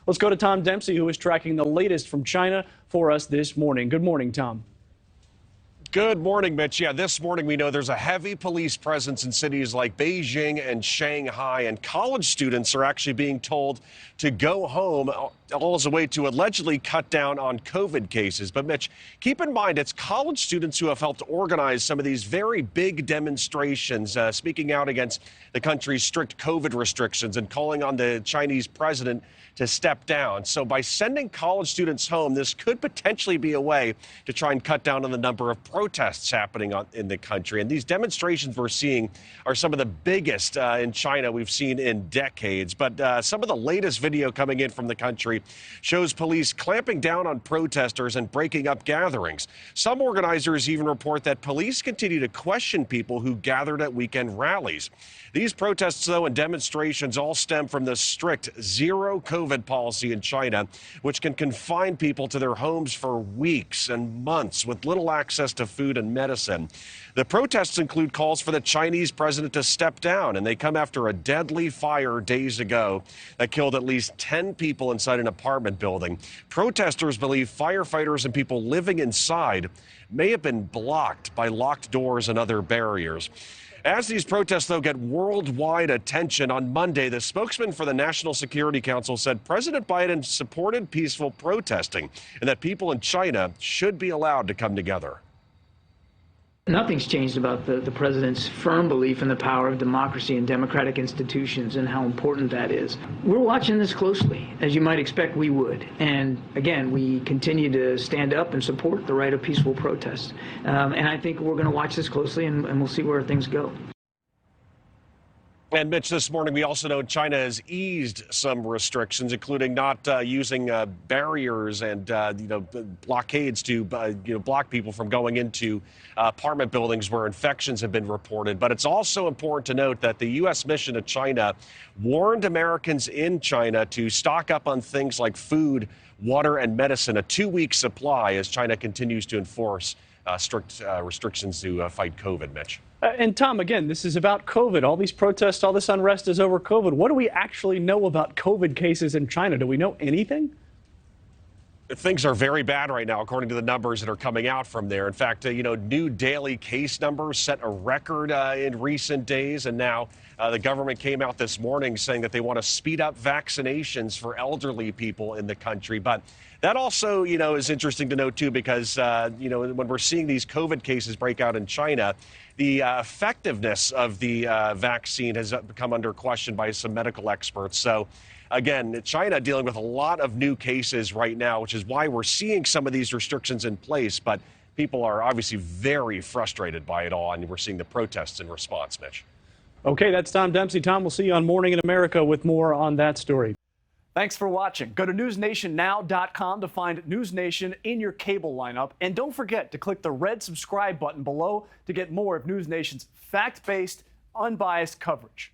Let's go to Tom Dempsey, who is tracking the latest from China for us this morning. Good morning, Tom. Good morning, Mitch. Yeah, this morning we know there's a heavy police presence in cities like Beijing and Shanghai, and college students are actually being told to go home, all as a way to allegedly cut down on COVID cases. But Mitch, keep in mind, it's college students who have helped organize some of these very big demonstrations, speaking out against the country's strict COVID restrictions and calling on the Chinese president to step down. So by sending college students home, this could potentially be a way to try and cut down on the number of protests happening in the country. And these demonstrations we're seeing are some of the biggest in China we've seen in decades. But some of the latest video coming in from the country shows police clamping down on protesters and breaking up gatherings. Some organizers even report that police continue to question people who gathered at weekend rallies. These protests, though, and demonstrations all stem from the strict zero COVID policy in China, which can confine people to their homes for weeks and months with little access to food and medicine. The protests include calls for the Chinese president to step down, and they come after a deadly fire days ago that killed at least 10 people inside an apartment building. Protesters believe firefighters and people living inside may have been blocked by locked doors and other barriers. As these protests, though, get worldwide attention, on Monday, the spokesman for the National Security Council said President Biden supported peaceful protesting and that people in China should be allowed to come together. Nothing's changed about the president's firm belief in the power of democracy and democratic institutions and how important that is. We're watching this closely, as you might expect we would. And again, we continue to stand up and support the right of peaceful protest. And I think we're going to watch this closely, and we'll see where things go. And Mitch, this morning we also know China has eased some restrictions, including not using barriers and blockades to block people from going into apartment buildings where infections have been reported. But it's also important to note that the U.S. mission to China warned Americans in China to stock up on things like food, water, and medicine, a 2-week supply, as China continues to enforce strict restrictions to fight COVID, Mitch. And Tom, again, this is about COVID. All these protests, all this unrest is over COVID. What do we actually know about COVID cases in China? Do we know anything? Things are very bad right now, according to the numbers that are coming out from there. In fact, new daily case numbers set a record in recent days. And now the government came out this morning saying that they want to speed up vaccinations for elderly people in the country. But that also, is interesting to note, too, because, when we're seeing these COVID cases break out in China, the effectiveness of the vaccine has become under question by some medical experts. So, again, China dealing with a lot of new cases right now, which is why we're seeing some of these restrictions in place. But people are obviously very frustrated by it all, and we're seeing the protests in response, Mitch. Okay, that's Tom Dempsey. Tom, we'll see you on Morning in America with more on that story. Thanks for watching. Go to newsnationnow.com to find NewsNation in your cable lineup. And don't forget to click the red subscribe button below to get more of NewsNation's fact-based, unbiased coverage.